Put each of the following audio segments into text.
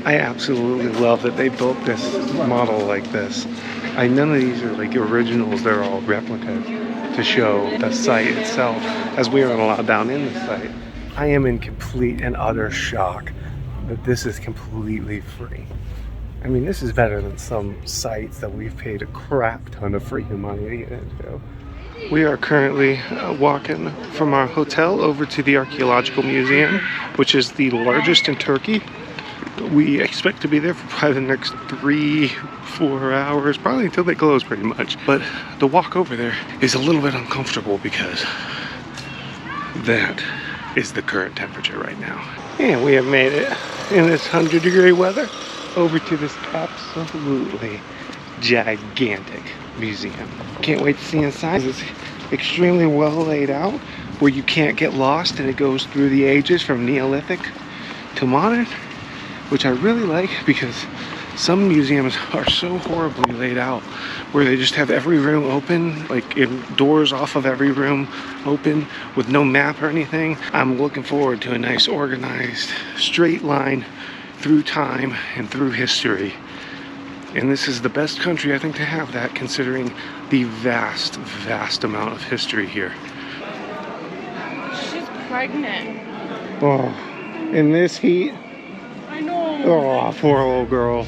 I absolutely love that they built this model like this. None of these are like originals, they're all replicas to show the site itself, as we aren't allowed down in the site. I am in complete and utter shock that this is completely free. I mean, this is better than some sites that we've paid a crap ton of freaking money into. We are currently walking from our hotel over to the Archaeological Museum, which is the largest in Turkey. We expect to be there for probably the next 3-4 hours, probably until they close pretty much. But the walk over there is a little bit uncomfortable because that is the current temperature right now. And we have made it in this 100-degree weather over to this absolutely gigantic museum. Can't wait to see inside. It's extremely well laid out where you can't get lost, and it goes through the ages from Neolithic to modern, which I really like because some museums are so horribly laid out where they just have every room open, like doors off of every room open with no map or anything. I'm looking forward to a nice organized straight line through time and through history. And this is the best country, I think, to have that, considering the vast, vast amount of history here. She's pregnant. Oh, in this heat? I know. Oh, poor little girl.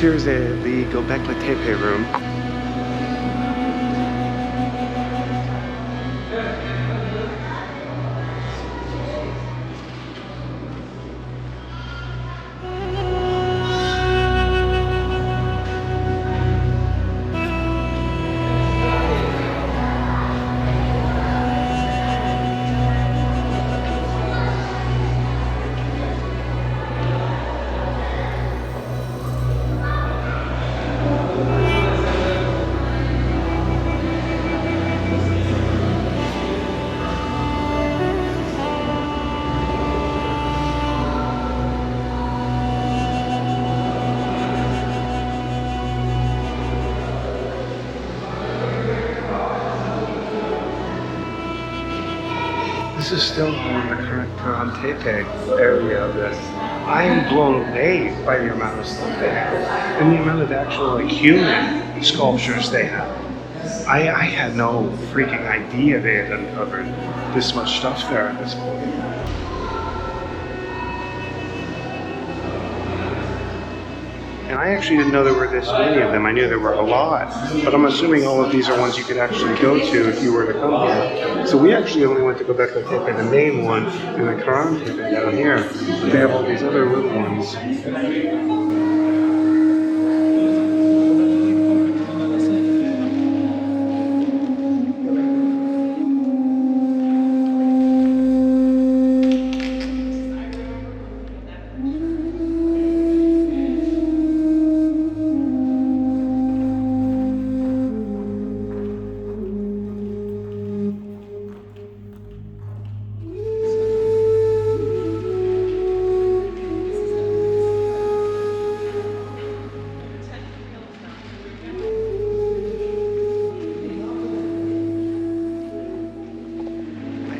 Here's the Göbekli Tepe room. This is still on the Karahantepe area of this. I am blown away by the amount of stuff they have and the amount of actual human sculptures they have. I had no freaking idea they had uncovered this much stuff there at this point. And I actually didn't know there were this many of them. I knew there were a lot, but I'm assuming all of these are ones you could actually go to if you were to come here. So we actually only went to Göbekli Tepe, the main one, and the Karahantepe down here. But they have all these other little ones.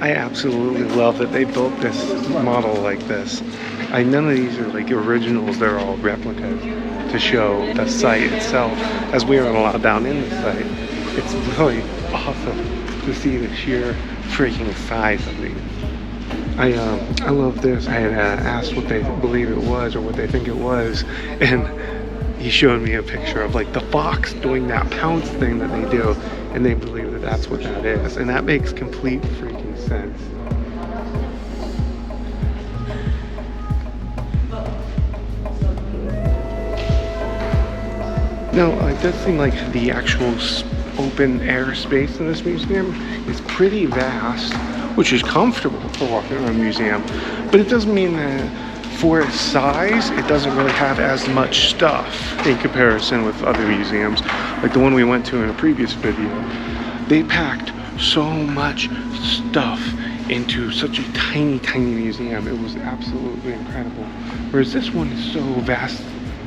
I absolutely love that they built this model like this. None of these are like originals, they're all replicas to show the site itself, as we aren't allowed down in the site. It's really awesome to see the sheer freaking size of these. I love this. I had asked what they believe it was or what they think it was, and he showed me a picture of like the fox doing that pounce thing that they do, and they believe that that's what that is, and that makes complete freaking sense. Now, it does seem like the actual open air space in this museum is pretty vast, which is comfortable for walking around a museum, but it doesn't mean that for its size, it doesn't really have as much stuff in comparison with other museums, like the one we went to in a previous video. They packed so much stuff into such a tiny, tiny museum. It was absolutely incredible. Whereas this one is so vast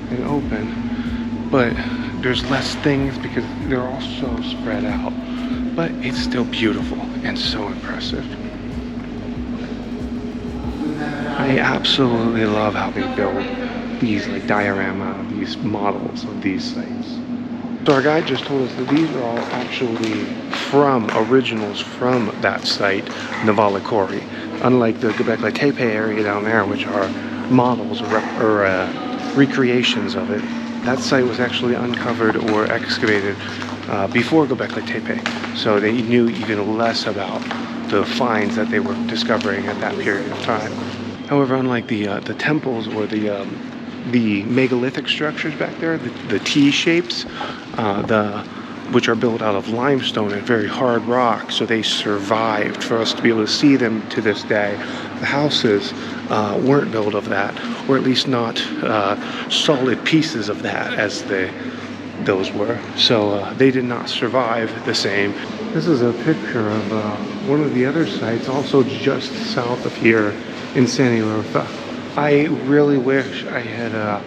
and open, but there's less things because they're all so spread out. But it's still beautiful and so impressive. I absolutely love how they build these like diorama, these models of these sites. So our guide just told us that these are all actually from originals from that site, Navalakori. Unlike the Göbekli Tepe area down there, which are models or recreations of it, that site was actually uncovered or excavated before Göbekli Tepe. So they knew even less about the finds that they were discovering at that period of time. However, unlike the temples or the megalithic structures back there, the T shapes, which are built out of limestone and very hard rock, so they survived for us to be able to see them to this day. The houses weren't built of that, or at least not solid pieces of that as those were. So they did not survive the same. This is a picture of one of the other sites, also just south of here in sanliurfa. I really wish I had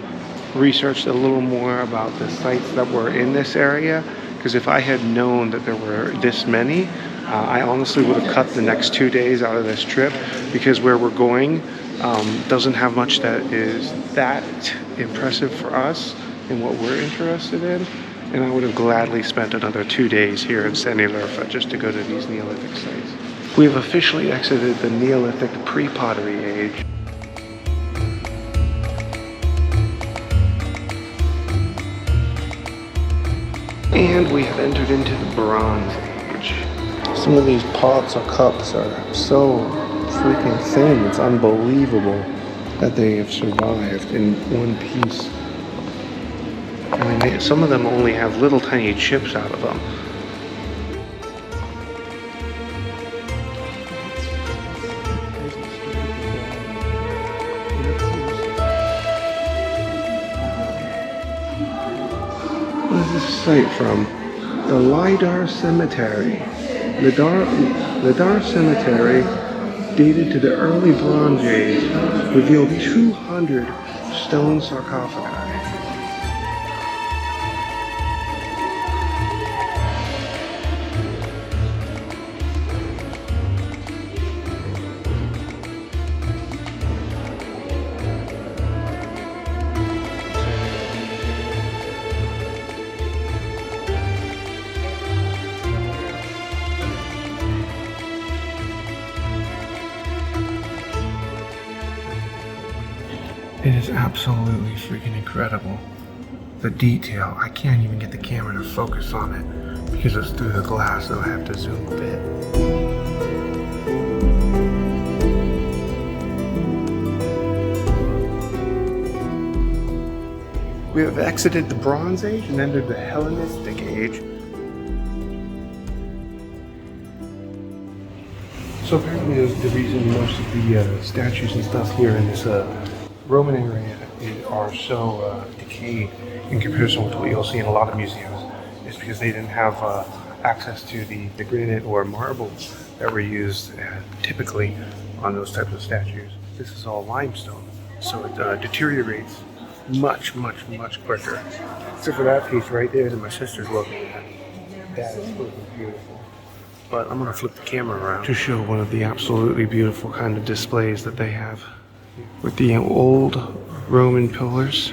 researched a little more about the sites that were in this area, because if I had known that there were this many, I honestly would have cut the next 2 days out of this trip, because where we're going doesn't have much that is that impressive for us and what we're interested in, and I would have gladly spent another 2 days here in sanliurfa just to go to these Neolithic sites. We have officially exited the Neolithic pre-pottery age. And we have entered into the Bronze Age. Some of these pots or cups are so freaking thin, it's unbelievable that they have survived in one piece. I mean, some of them only have little tiny chips out of them. What is this site from? The Lidar Cemetery. Lidar Cemetery, dated to the early Bronze Age, revealed 200 stone sarcophagi. It is absolutely freaking incredible. The detail, I can't even get the camera to focus on it because it's through the glass, so I have to zoom a bit. We have exited the Bronze Age and entered the Hellenistic Age. So apparently the reason most of the statues and stuff here in this Roman area are so decayed in comparison with what you'll see in a lot of museums is because they didn't have access to the granite or marble that were used typically on those types of statues. This is all limestone, so it deteriorates much quicker. Except for that piece right there that my sister's looking at. That is beautiful. But I'm gonna flip the camera around to show one of the absolutely beautiful kind of displays that they have with the old Roman pillars,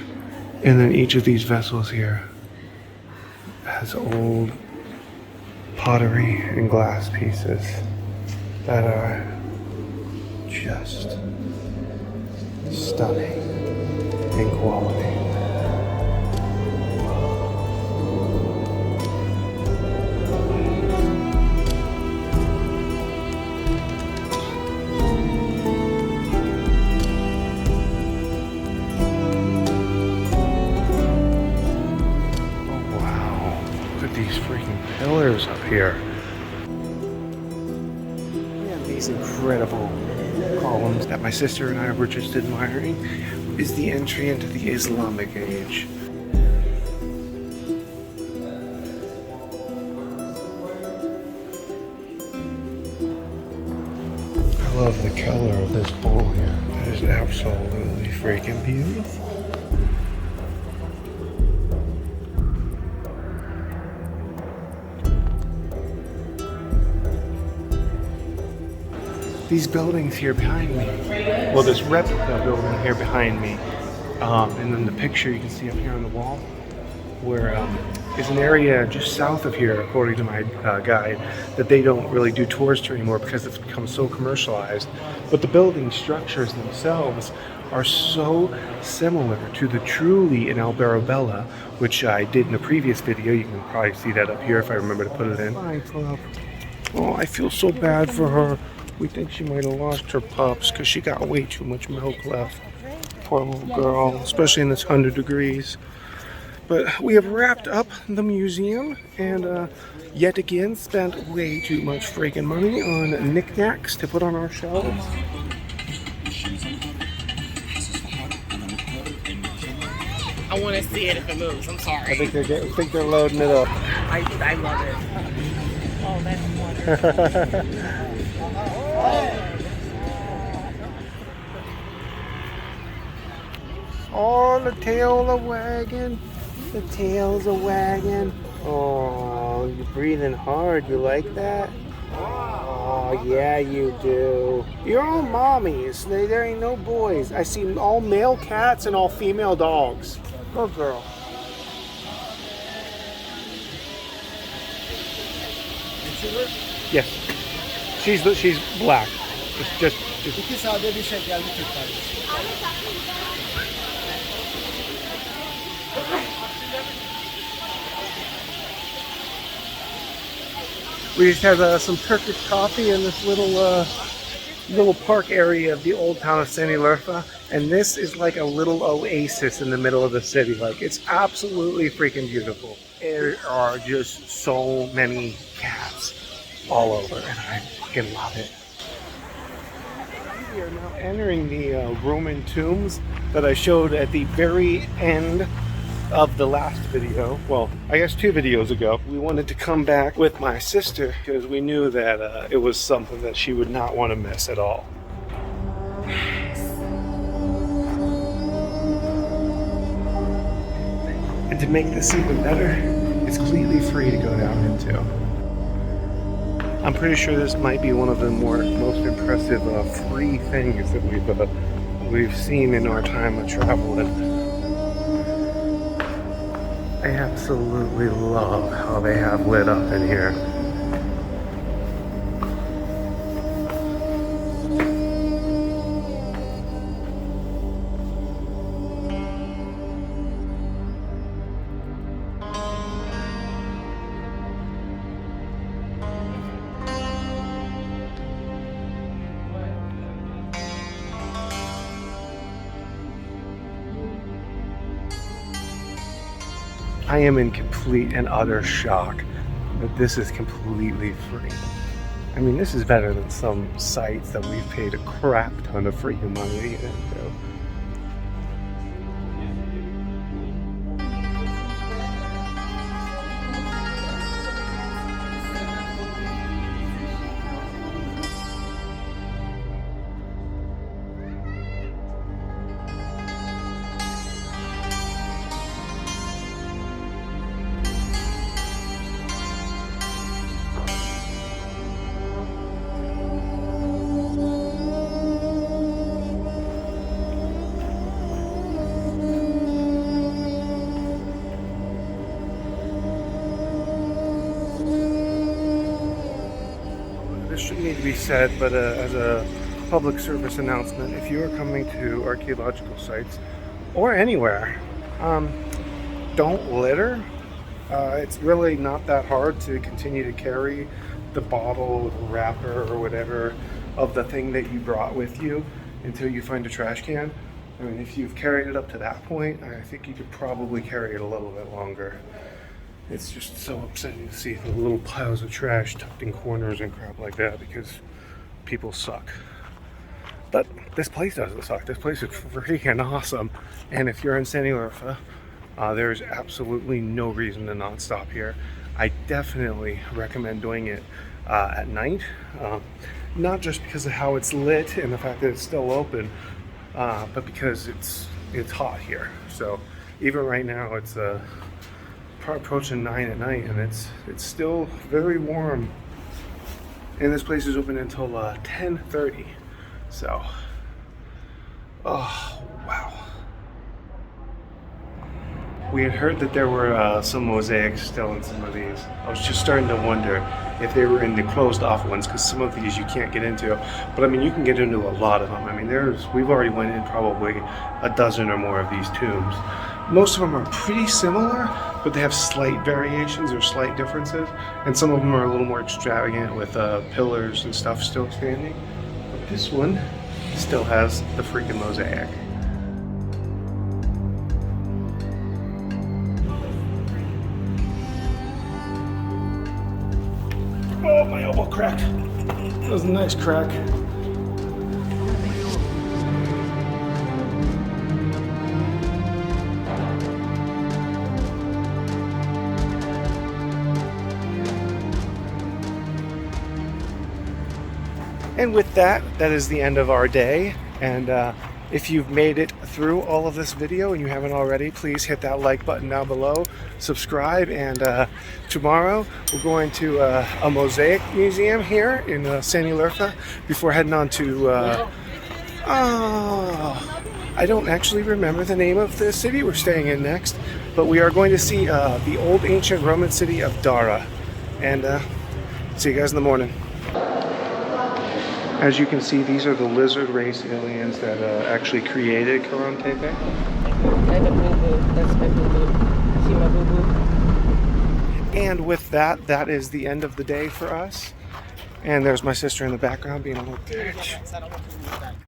and then each of these vessels here has old pottery and glass pieces that are just stunning in quality. Pillars up here. We have these incredible columns that my sister and I were just admiring. Is the entry into the Islamic age. love the color of this bowl here. It is absolutely freaking beautiful. These buildings here behind me, well, this replica building here behind me, and then the picture you can see up here on the wall, where is an area just south of here, according to my guide, that they don't really do tours to anymore because it's become so commercialized. But the building structures themselves are so similar to the Truly in Alberobella, which I did in a previous video. You can probably see that up here if I remember to put it in. Oh, I feel so bad for her. We think she might have lost her pups because she got way too much milk left. Poor little girl, especially in this 100 degrees. But we have wrapped up the museum and yet again spent way too much freaking money on knickknacks to put on our shelves. I want to see it if it moves. I'm sorry. I think they're loading it up. I love it. Oh, that's wonderful. Oh, the tail of the wagon. The tail's a wagon. Oh, you're breathing hard. You like that? Oh, yeah, you do. You're all mommies. There ain't no boys. I see all male cats and all female dogs. Good girl. Yes. She's black. It's just. İki sade bir şekerli Türk kahvesi. We just have some Turkish coffee in this little park area of the old town of Sanliurfa, and this is like a little oasis in the middle of the city. Like, it's absolutely freaking beautiful. There are just so many cats all over, and I freaking love it. We are now entering the Roman tombs that I showed at the very end of the last video. Well, I guess 2 videos ago. We wanted to come back with my sister because we knew that it was something that she would not want to miss at all. And to make this even better, it's completely free to go down into. I'm pretty sure this might be one of the most impressive free things that we've seen in our time of travel. And I absolutely love how they have lit up in here. I am in complete and utter shock that this is completely free. I mean, this is better than some sites that we've paid a crap ton of freaking money to get into. This shouldn't need to be said, but as a public service announcement, if you are coming to archaeological sites or anywhere, don't litter. It's really not that hard to continue to carry the bottle, the wrapper, or whatever of the thing that you brought with you until you find a trash can. I mean, if you've carried it up to that point, I think you could probably carry it a little bit longer. It's just so upsetting to see the little piles of trash tucked in corners and crap like that because people suck. But this place doesn't suck. This place is freaking awesome. And if you're in Sanliurfa, there's absolutely no reason to not stop here. I definitely recommend doing it at night. Not just because of how it's lit and the fact that it's still open, but because it's hot here. So even right now it's approaching 9 at night, and it's still very warm. And this place is open until 10:30. So, oh wow. We had heard that there were some mosaics still in some of these. I was just starting to wonder if they were in the closed off ones, because some of these you can't get into. But I mean, you can get into a lot of them. I mean, we've already went in probably a dozen or more of these tombs. Most of them are pretty similar, but they have slight variations or slight differences. And some of them are a little more extravagant with pillars and stuff still standing. But this one still has the freaking mosaic. Oh, my elbow cracked. That was a nice crack. And with that, that is the end of our day. And if you've made it through all of this video and you haven't already, please hit that like button down below, subscribe, and tomorrow we're going to a mosaic museum here in Sanliurfa before heading on to, I don't actually remember the name of the city we're staying in next, but we are going to see the old ancient Roman city of Dara. And see you guys in the morning. As you can see, these are the lizard race aliens that actually created Karahantepe. That's my boo-boo. See my boo-boo? And with that, that is the end of the day for us. And there's my sister in the background being a little bitch.